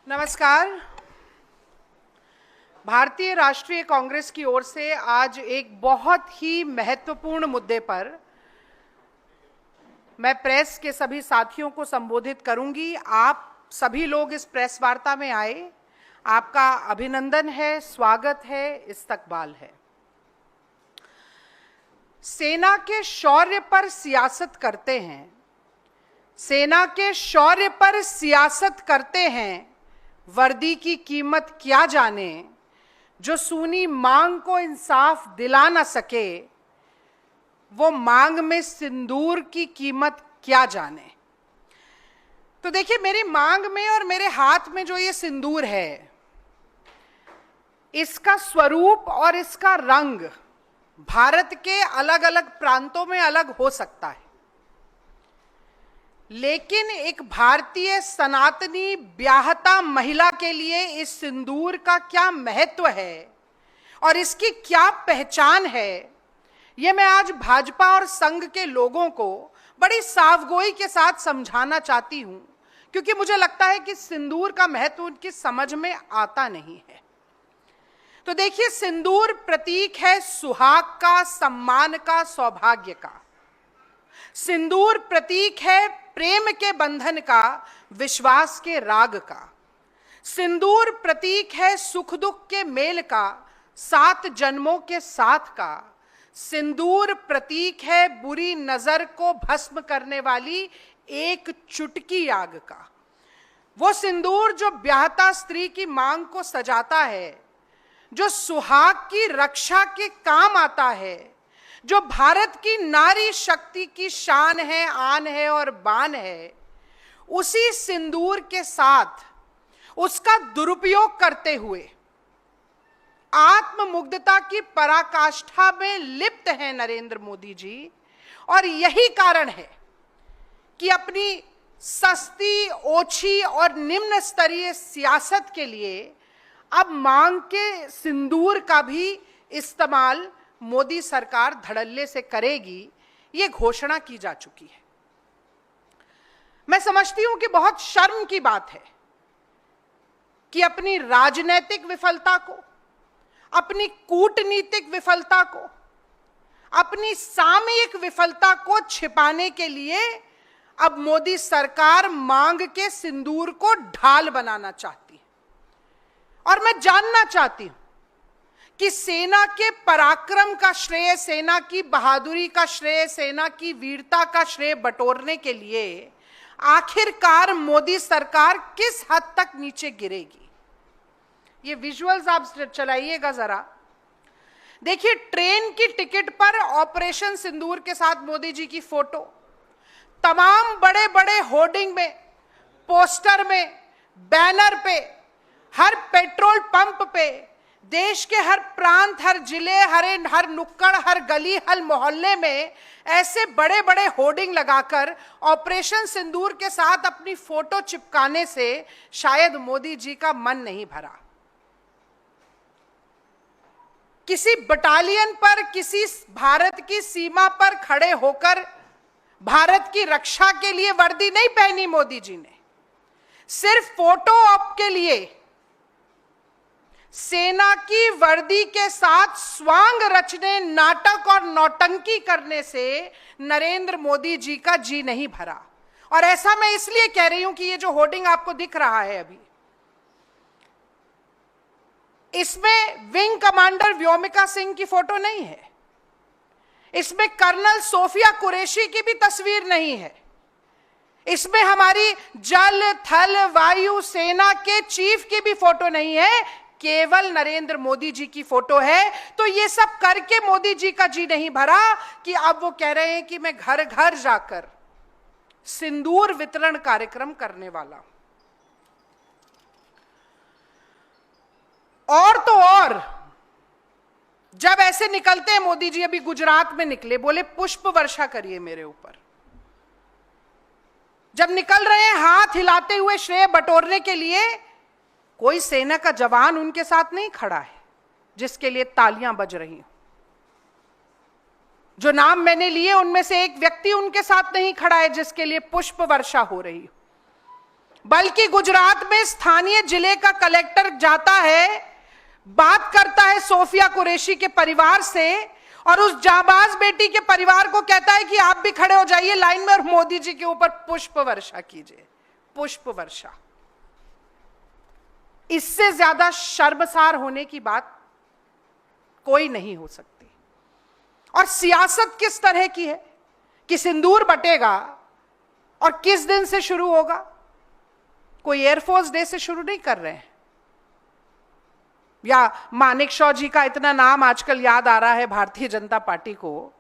नमस्कार। भारतीय राष्ट्रीय कांग्रेस की ओर से आज एक बहुत ही महत्वपूर्ण मुद्दे पर मैं प्रेस के सभी साथियों को संबोधित करूंगी। आप सभी लोग इस प्रेस वार्ता में आए, आपका अभिनंदन है, स्वागत है, इस्तकबाल है। सेना के शौर्य पर सियासत करते हैं, सेना के शौर्य पर सियासत करते हैं, वर्दी की कीमत क्या जाने, जो सूनी मांग को इंसाफ दिला ना सके, वो मांग में सिंदूर की कीमत क्या जाने। तो देखिए, मेरी मांग में और मेरे हाथ में जो ये सिंदूर है, इसका स्वरूप और इसका रंग भारत के अलग अलग प्रांतों में अलग हो सकता है, लेकिन एक भारतीय सनातनी ब्याहता महिला के लिए इस सिंदूर का क्या महत्व है और इसकी क्या पहचान है, ये मैं आज भाजपा और संघ के लोगों को बड़ी सावगोई के साथ समझाना चाहती हूं, क्योंकि मुझे लगता है कि सिंदूर का महत्व उनकी समझ में आता नहीं है। तो देखिए, सिंदूर प्रतीक है सुहाग का, सम्मान का, सौभाग्य का। सिंदूर प्रतीक है प्रेम के बंधन का, विश्वास के राग का। सिंदूर प्रतीक है सुख दुख के मेल का, 7 जन्मों के साथ का। सिंदूर प्रतीक है बुरी नजर को भस्म करने वाली एक चुटकी आग का। वो सिंदूर जो ब्याहता स्त्री की मांग को सजाता है, जो सुहाग की रक्षा के काम आता है, जो भारत की नारी शक्ति की शान है, आन है और बान है, उसी सिंदूर के साथ उसका दुरुपयोग करते हुए आत्ममुग्धता की पराकाष्ठा में लिप्त है नरेंद्र मोदी जी। और यही कारण है कि अपनी सस्ती, ओछी और निम्न स्तरीय सियासत के लिए अब मांग के सिंदूर का भी इस्तेमाल मोदी सरकार धड़ल्ले से करेगी, ये घोषणा की जा चुकी है। मैं समझती हूं कि बहुत शर्म की बात है कि अपनी राजनीतिक विफलता को, अपनी कूटनीतिक विफलता को, अपनी सामयिक विफलता को छिपाने के लिए अब मोदी सरकार मांग के सिंदूर को ढाल बनाना चाहती है। और मैं जानना चाहती हूं कि सेना के पराक्रम का श्रेय, सेना की बहादुरी का श्रेय, सेना की वीरता का श्रेय बटोरने के लिए आखिरकार मोदी सरकार किस हद तक नीचे गिरेगी। ये विजुअल्स आप चलाइएगा जरा। देखिए, ट्रेन की टिकट पर ऑपरेशन सिंदूर के साथ मोदी जी की फोटो, तमाम बड़े बड़े होर्डिंग में, पोस्टर में, बैनर पे, हर पेट्रोल पंप पे, देश के हर प्रांत, हर जिले, हर नुक्कड़, हर गली, हर मोहल्ले में ऐसे बड़े बड़े होर्डिंग लगाकर ऑपरेशन सिंदूर के साथ अपनी फोटो चिपकाने से शायद मोदी जी का मन नहीं भरा। किसी बटालियन पर, किसी भारत की सीमा पर खड़े होकर भारत की रक्षा के लिए वर्दी नहीं पहनी मोदी जी ने, सिर्फ फोटो ऑप के लिए सेना की वर्दी के साथ स्वांग रचने, नाटक और नौटंकी करने से नरेंद्र मोदी जी का जी नहीं भरा। और ऐसा मैं इसलिए कह रही हूं कि ये जो होर्डिंग आपको दिख रहा है अभी, इसमें विंग कमांडर व्योमिका सिंह की फोटो नहीं है, इसमें कर्नल सोफिया कुरैशी की भी तस्वीर नहीं है, इसमें हमारी जल, थल, वायु सेना के चीफ की भी फोटो नहीं है, केवल नरेंद्र मोदी जी की फोटो है। तो ये सब करके मोदी जी का जी नहीं भरा कि अब वो कह रहे हैं कि मैं घर घर जाकर सिंदूर वितरण कार्यक्रम करने वाला हूं। और तो और, जब ऐसे निकलते हैं मोदी जी, अभी गुजरात में निकले, बोले पुष्प वर्षा करिए मेरे ऊपर। जब निकल रहे हैं हाथ हिलाते हुए श्रेय बटोरने के लिए, कोई सेना का जवान उनके साथ नहीं खड़ा है जिसके लिए तालियां बज रही हो। जो नाम मैंने लिए उनमें से एक व्यक्ति उनके साथ नहीं खड़ा है जिसके लिए पुष्प वर्षा हो रही हो। बल्कि गुजरात में स्थानीय जिले का कलेक्टर जाता है, बात करता है सोफिया कुरैशी के परिवार से और उस जाबाज बेटी के परिवार को कहता है कि आप भी खड़े हो जाइए लाइन में और मोदी जी के ऊपर पुष्प वर्षा कीजिए, पुष्प वर्षा। इससे ज्यादा शर्मसार होने की बात कोई नहीं हो सकती। और सियासत किस तरह की है कि सिंदूर बटेगा और किस दिन से शुरू होगा? कोई एयरफोर्स डे से शुरू नहीं कर रहे हैं, या मानेकशॉ जी का इतना नाम आजकल याद आ रहा है भारतीय जनता पार्टी को,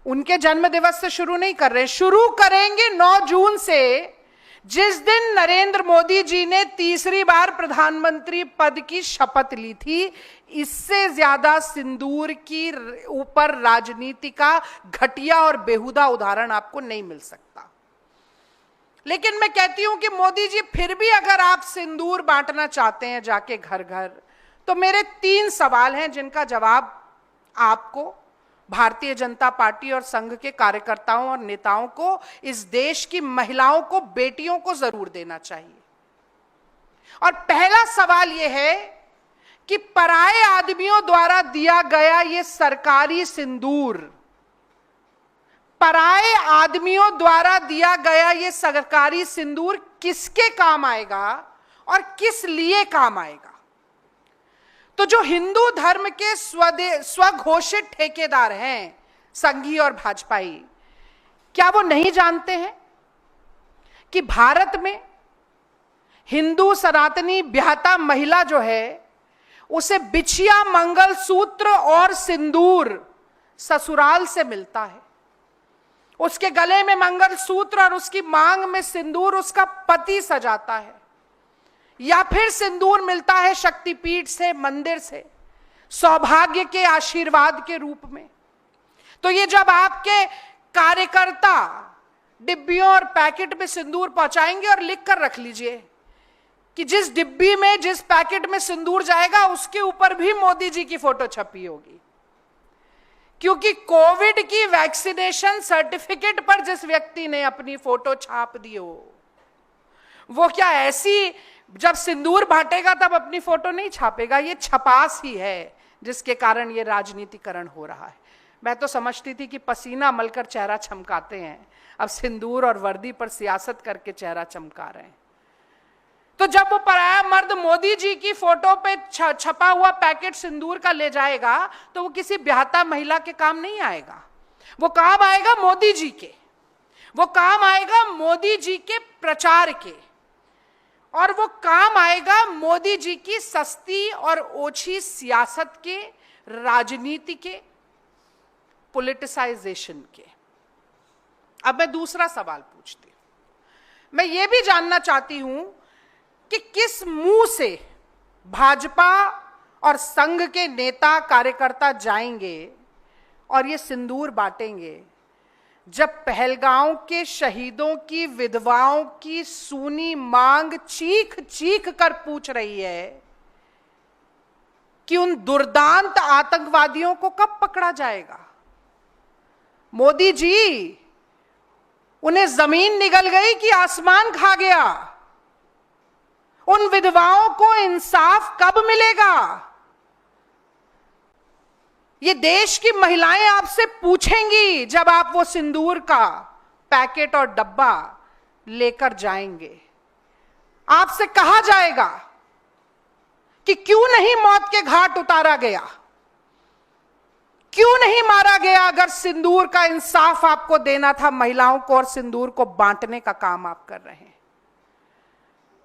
उनके जन्म दिवस से शुरू नहीं कर रहे हैं। शुरू करेंगे 9 जून से, जिस दिन नरेंद्र मोदी जी ने तीसरी बार प्रधानमंत्री पद की शपथ ली थी। इससे ज्यादा सिंदूर की ऊपर राजनीति का घटिया और बेहुदा उदाहरण आपको नहीं मिल सकता। लेकिन मैं कहती हूं कि मोदी जी फिर भी अगर आप सिंदूर बांटना चाहते हैं जाके घर घर, तो मेरे 3 सवाल हैं जिनका जवाब आपको, भारतीय जनता पार्टी और संघ के कार्यकर्ताओं और नेताओं को, इस देश की महिलाओं को, बेटियों को जरूर देना चाहिए। और पहला सवाल यह है कि पराये आदमियों द्वारा दिया गया यह सरकारी सिंदूर, पराये आदमियों द्वारा दिया गया यह सरकारी सिंदूर किसके काम आएगा और किस लिए काम आएगा? तो जो हिंदू धर्म के स्वघोषित ठेकेदार हैं, संघी और भाजपाई, क्या वो नहीं जानते हैं कि भारत में हिंदू सनातनी ब्याहता महिला जो है, उसे बिछिया, मंगलसूत्र और सिंदूर ससुराल से मिलता है। उसके गले में मंगलसूत्र और उसकी मांग में सिंदूर उसका पति सजाता है, या फिर सिंदूर मिलता है शक्तिपीठ से, मंदिर से, सौभाग्य के आशीर्वाद के रूप में। तो ये जब आपके कार्यकर्ता डिब्बियों और पैकेट में सिंदूर पहुंचाएंगे, और लिख कर रख लीजिए कि जिस डिब्बी में, जिस पैकेट में सिंदूर जाएगा उसके ऊपर भी मोदी जी की फोटो छपी होगी, क्योंकि कोविड की वैक्सीनेशन सर्टिफिकेट पर जिस व्यक्ति ने अपनी फोटो छाप दी हो, वो क्या ऐसी जब सिंदूर बांटेगा तब अपनी फोटो नहीं छापेगा? ये छपास ही है जिसके कारण ये राजनीतिकरण हो रहा है। मैं तो समझती थी कि पसीना मलकर चेहरा चमकाते हैं, अब सिंदूर और वर्दी पर सियासत करके चेहरा चमका रहे हैं। तो जब वो पराया मर्द मोदी जी की फोटो पे छपा हुआ पैकेट सिंदूर का ले जाएगा, तो वो किसी ब्याहता महिला के काम नहीं आएगा, वो काम आएगा मोदी जी के, वो काम आएगा मोदी जी के प्रचार के, और वो काम आएगा मोदी जी की सस्ती और ओछी सियासत के, राजनीति के, पॉलिटिसाइजेशन के। अब मैं दूसरा सवाल पूछती हूं। मैं ये भी जानना चाहती हूं कि किस मुंह से भाजपा और संघ के नेता कार्यकर्ता जाएंगे और ये सिंदूर बांटेंगे, जब पहलगांव के शहीदों की विधवाओं की सूनी मांग चीख चीख कर पूछ रही है कि उन दुर्दांत आतंकवादियों को कब पकड़ा जाएगा? मोदी जी, उन्हें जमीन निगल गई कि आसमान खा गया? उन विधवाओं को इंसाफ कब मिलेगा? ये देश की महिलाएं आपसे पूछेंगी जब आप वो सिंदूर का पैकेट और डब्बा लेकर जाएंगे। आपसे कहा जाएगा कि क्यों नहीं मौत के घाट उतारा गया, क्यों नहीं मारा गया? अगर सिंदूर का इंसाफ आपको देना था महिलाओं को और सिंदूर को बांटने का काम आप कर रहे हैं।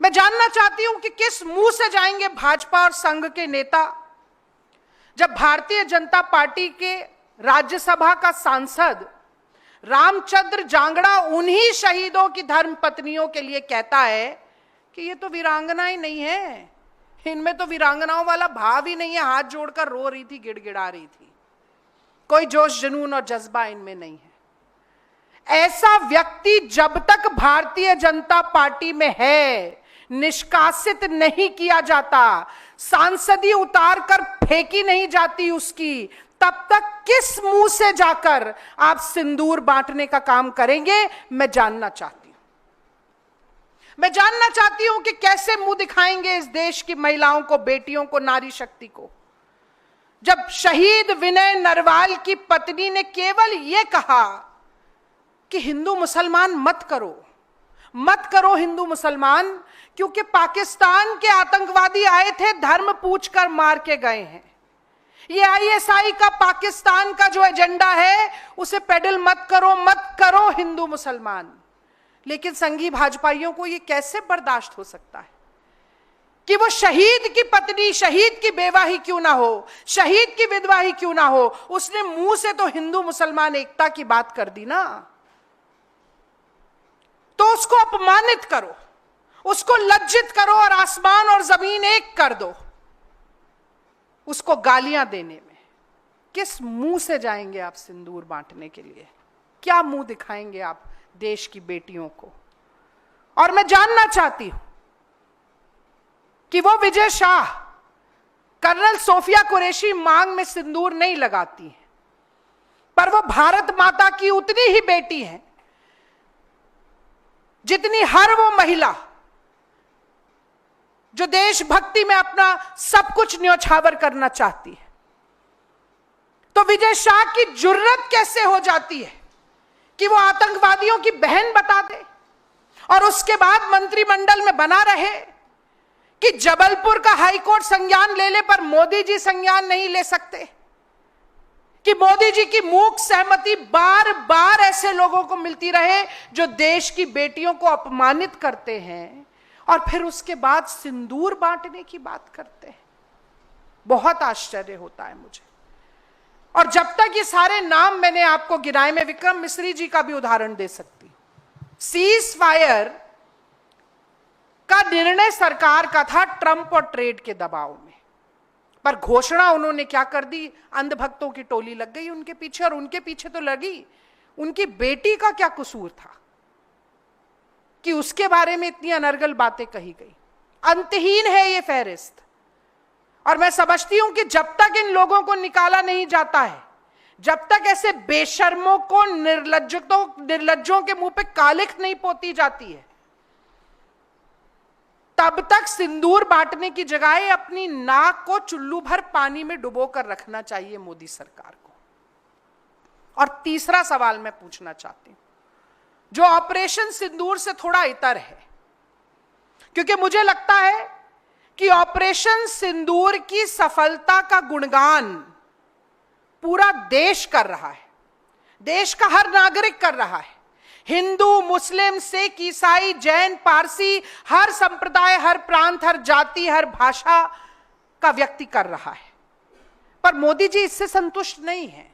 मैं जानना चाहती हूं कि किस मुंह से जाएंगे भाजपा और संघ के नेता, जब भारतीय जनता पार्टी के राज्यसभा का सांसद रामचंद्र जांगड़ा उन्हीं शहीदों की धर्म पत्नियों के लिए कहता है कि ये तो वीरांगना ही नहीं है, इनमें तो वीरांगनाओं वाला भाव ही नहीं है, हाथ जोड़कर रो रही थी, गिड़गिड़ा रही थी, कोई जोश जुनून और जज्बा इनमें नहीं है। ऐसा व्यक्ति जब तक भारतीय जनता पार्टी में है, निष्कासित नहीं किया जाता, सांसदी उतार कर फेंकी नहीं जाती उसकी, तब तक किस मुंह से जाकर आप सिंदूर बांटने का काम करेंगे, मैं जानना चाहती हूं। मैं जानना चाहती हूं कि कैसे मुंह दिखाएंगे इस देश की महिलाओं को, बेटियों को, नारी शक्ति को, जब शहीद विनय नरवाल की पत्नी ने केवल यह कहा कि हिंदू मुसलमान मत करो हिंदू मुसलमान, क्योंकि पाकिस्तान के आतंकवादी आए थे, धर्म पूछकर मार के गए हैं। ये आईएसआई का पाकिस्तान का जो एजेंडा है उसे पेडल मत करो हिंदू मुसलमान। लेकिन संघी भाजपाइयों को ये कैसे बर्दाश्त हो सकता है कि वो शहीद की पत्नी, शहीद की बेवा ही क्यों ना हो, शहीद की विधवा ही क्यों ना हो, उसने मुंह से तो हिंदू मुसलमान एकता की बात कर दी ना, तो उसको अपमानित करो, उसको लज्जित करो और आसमान और जमीन एक कर दो। उसको गालियां देने में किस मुंह से जाएंगे आप सिंदूर बांटने के लिए? क्या मुंह दिखाएंगे आप देश की बेटियों को? और मैं जानना चाहती हूं कि वो विजय शाह, कर्नल सोफिया कुरैशी मांग में सिंदूर नहीं लगाती हैं, पर वो भारत माता की उतनी ही बेटी है जितनी हर वो महिला जो देशभक्ति में अपना सब कुछ न्यौछावर करना चाहती है। तो विजय शाह की जुर्रत कैसे हो जाती है कि वो आतंकवादियों की बहन बता दे और उसके बाद मंत्रिमंडल में बना रहे कि जबलपुर का हाईकोर्ट संज्ञान ले ले पर मोदी जी संज्ञान नहीं ले सकते, कि मोदी जी की मूक सहमति बार बार ऐसे लोगों को मिलती रहे जो देश की बेटियों को अपमानित करते हैं और फिर उसके बाद सिंदूर बांटने की बात करते हैं। बहुत आश्चर्य होता है मुझे। और जब तक ये सारे नाम मैंने आपको गिनाए, मैं विक्रम मिश्री जी का भी उदाहरण दे सकती हूं। सीज फायर का निर्णय सरकार का था ट्रंप और ट्रेड के दबाव में, पर घोषणा उन्होंने क्या कर दी, अंधभक्तों की टोली लग गई उनके पीछे, और उनके पीछे तो लगी, उनकी बेटी का क्या कसूर था कि उसके बारे में इतनी अनर्गल बातें कही गई। अंतहीन है ये फहरिस्त। और मैं समझती हूं कि जब तक इन लोगों को निकाला नहीं जाता है, जब तक ऐसे बेशर्मों को, निर्लज्जों के मुंह पे कालिख नहीं पोती जाती है, तब तक सिंदूर बांटने की जगह अपनी नाक को चुल्लू भर पानी में डुबो कर रखना चाहिए मोदी सरकार को। और तीसरा सवाल मैं पूछना चाहती हूं, जो ऑपरेशन सिंदूर से थोड़ा इतर है, क्योंकि मुझे लगता है कि ऑपरेशन सिंदूर की सफलता का गुणगान पूरा देश कर रहा है, देश का हर नागरिक कर रहा है। हिंदू, मुस्लिम, सिख, ईसाई, जैन, पारसी, हर संप्रदाय, हर प्रांत, हर जाति, हर भाषा का व्यक्ति कर रहा है। पर मोदी जी इससे संतुष्ट नहीं है,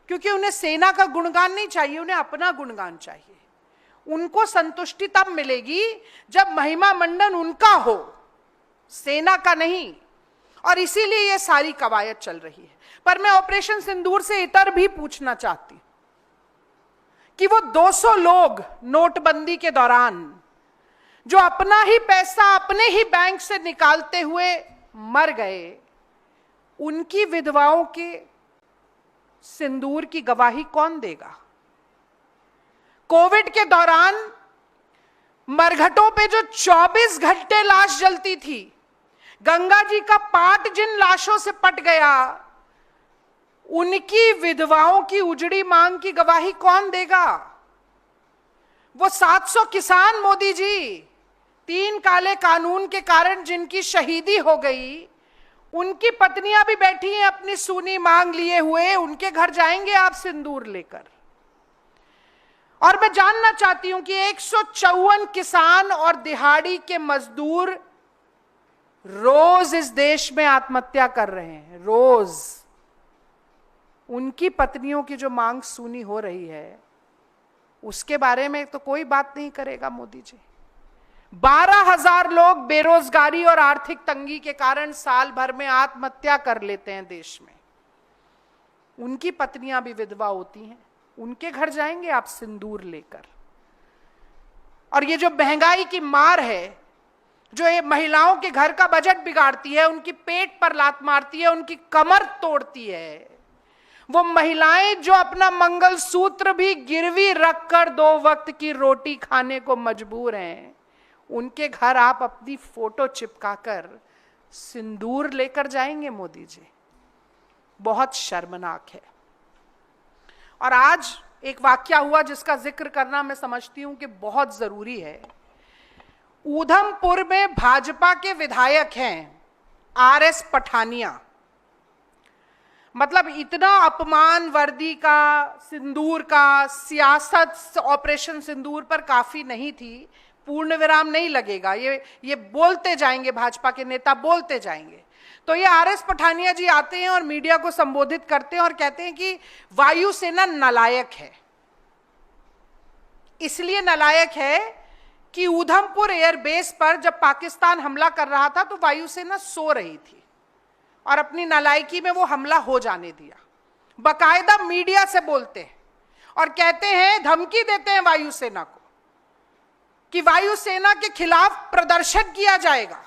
क्योंकि उन्हें सेना का गुणगान नहीं चाहिए, उन्हें अपना गुणगान चाहिए। उनको संतुष्टि तब मिलेगी जब महिमा मंडन उनका हो, सेना का नहीं। और इसीलिए यह सारी कवायद चल रही है। पर मैं ऑपरेशन सिंदूर से इतर भी पूछना चाहती हूं कि वो 200 लोग नोटबंदी के दौरान जो अपना ही पैसा अपने ही बैंक से निकालते हुए मर गए, उनकी विधवाओं के सिंदूर की गवाही कौन देगा? कोविड के दौरान मरघटों पे जो 24 घंटे लाश जलती थी, गंगा जी का पाट जिन लाशों से पट गया, उनकी विधवाओं की उजड़ी मांग की गवाही कौन देगा? वो 700 किसान मोदी जी, 3 काले कानून के कारण जिनकी शहीदी हो गई, उनकी पत्नियां भी बैठी हैं अपनी सूनी मांग लिए हुए, उनके घर जाएंगे आप सिंदूर लेकर? और मैं जानना चाहती हूं कि 154 किसान और दिहाड़ी के मजदूर रोज इस देश में आत्महत्या कर रहे हैं, रोज। उनकी पत्नियों की जो मांग सूनी हो रही है, उसके बारे में तो कोई बात नहीं करेगा मोदी जी। 12,000 लोग बेरोजगारी और आर्थिक तंगी के कारण साल भर में आत्महत्या कर लेते हैं देश में। उनकी पत्नियां भी विधवा होती हैं, उनके घर जाएंगे आप सिंदूर लेकर? और ये जो महंगाई की मार है, जो ये महिलाओं के घर का बजट बिगाड़ती है, उनकी पेट पर लात मारती है, उनकी कमर तोड़ती है, वो महिलाएं जो अपना मंगलसूत्र भी गिरवी रखकर 2 वक्त की रोटी खाने को मजबूर हैं, उनके घर आप अपनी फोटो चिपकाकर सिंदूर लेकर जाएंगे मोदी जी? बहुत शर्मनाक है। और आज एक वाकया हुआ जिसका जिक्र करना मैं समझती हूं कि बहुत जरूरी है। ऊधमपुर में भाजपा के विधायक हैं आरएस पठानिया। मतलब इतना अपमान वर्दी का, सिंदूर का, सियासत ऑपरेशन सिंदूर पर काफी नहीं थी, पूर्ण विराम नहीं लगेगा, ये बोलते जाएंगे, भाजपा के नेता बोलते जाएंगे। तो ये आरएस पठानिया जी आते हैं और मीडिया को संबोधित करते हैं और कहते हैं कि वायुसेना नालायक है। इसलिए नालायक है कि ऊधमपुर एयरबेस पर जब पाकिस्तान हमला कर रहा था तो वायुसेना सो रही थी और अपनी नालायकी में वो हमला हो जाने दिया। बाकायदा मीडिया से बोलते हैं और कहते हैं, धमकी देते हैं वायुसेना को कि वायुसेना के खिलाफ प्रदर्शन किया जाएगा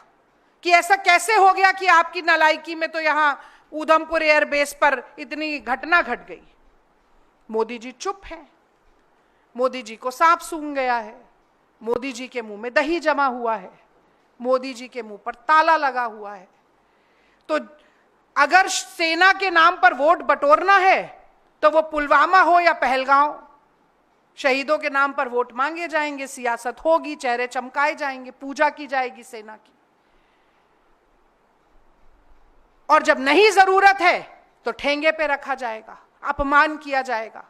कि ऐसा कैसे हो गया कि आपकी नालायकी में तो यहां ऊधमपुर एयरबेस पर इतनी घटना घट गई। मोदी जी चुप हैं। मोदी जी को सांप सूंघ गया है, मोदी जी के मुंह में दही जमा हुआ है, मोदी जी के मुंह पर ताला लगा हुआ है। तो अगर सेना के नाम पर वोट बटोरना है तो वो पुलवामा हो या पहलगांव, शहीदों के नाम पर वोट मांगे जाएंगे, सियासत होगी, चेहरे चमकाए जाएंगे, पूजा की जाएगी सेना की। और जब नहीं जरूरत है तो ठेंगे पे रखा जाएगा, अपमान किया जाएगा।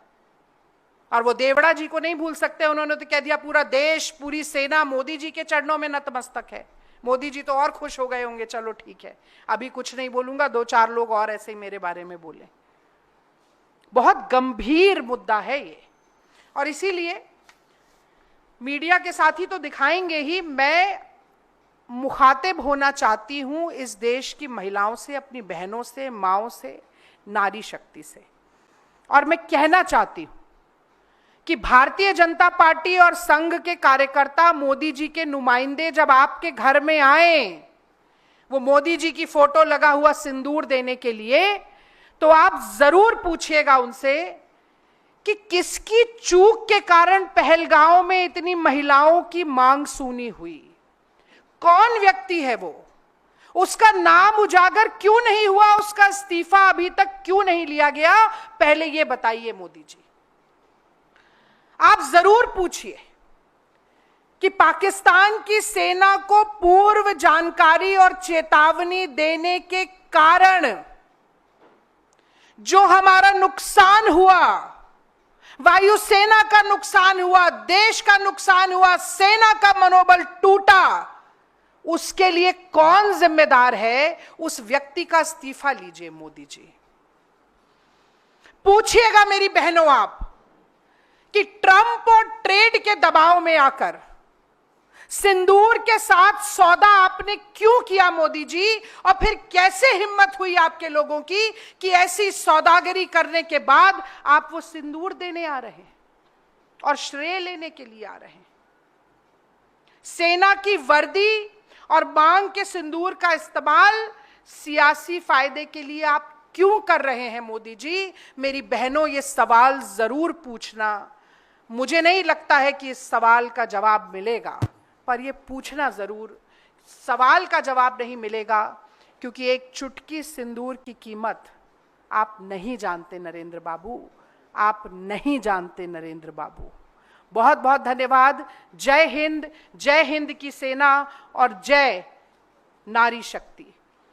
और वो देवड़ा जी को नहीं भूल सकते, उन्होंने तो कह दिया पूरा देश, पूरी सेना मोदी जी के चरणों में नतमस्तक है। मोदी जी तो और खुश हो गए होंगे, चलो ठीक है अभी कुछ नहीं बोलूंगा, 2-4 लोग और ऐसे ही मेरे बारे में बोले। बहुत गंभीर मुद्दा है ये। और इसीलिए मीडिया के साथी तो दिखाएंगे ही, मैं मुखातिब होना चाहती हूं इस देश की महिलाओं से, अपनी बहनों से, माओं से, नारी शक्ति से। और मैं कहना चाहती हूं कि भारतीय जनता पार्टी और संघ के कार्यकर्ता, मोदी जी के नुमाइंदे जब आपके घर में आए वो मोदी जी की फोटो लगा हुआ सिंदूर देने के लिए, तो आप जरूर पूछिएगा उनसे कि किसकी चूक के कारण पहलगांव में इतनी महिलाओं की मांग सूनी हुई। कौन व्यक्ति है वो? उसका नाम उजागर क्यों नहीं हुआ? उसका इस्तीफा अभी तक क्यों नहीं लिया गया? पहले ये बताइए मोदी जी। आप जरूर पूछिए कि पाकिस्तान की सेना को पूर्व जानकारी और चेतावनी देने के कारण जो हमारा नुकसान हुआ, वायुसेना का नुकसान हुआ, देश का नुकसान हुआ, सेना का मनोबल टूटा, उसके लिए कौन जिम्मेदार है? उस व्यक्ति का इस्तीफा लीजिए मोदी जी। पूछिएगा मेरी बहनों आप कि ट्रंप और ट्रेड के दबाव में आकर सिंदूर के साथ सौदा आपने क्यों किया मोदी जी? और फिर कैसे हिम्मत हुई आपके लोगों की कि ऐसी सौदागरी करने के बाद आप वो सिंदूर देने आ रहे हैं और श्रेय लेने के लिए आ रहे हैं? सेना की वर्दी और मांग के सिंदूर का इस्तेमाल सियासी फायदे के लिए आप क्यों कर रहे हैं मोदी जी? मेरी बहनों, ये सवाल जरूर पूछना। मुझे नहीं लगता है कि इस सवाल का जवाब मिलेगा, पर यह पूछना जरूर। सवाल का जवाब नहीं मिलेगा क्योंकि एक चुटकी सिंदूर की कीमत आप नहीं जानते नरेंद्र बाबू, आप नहीं जानते नरेंद्र बाबू। बहुत बहुत धन्यवाद। जय हिंद की सेना और जय नारी शक्ति।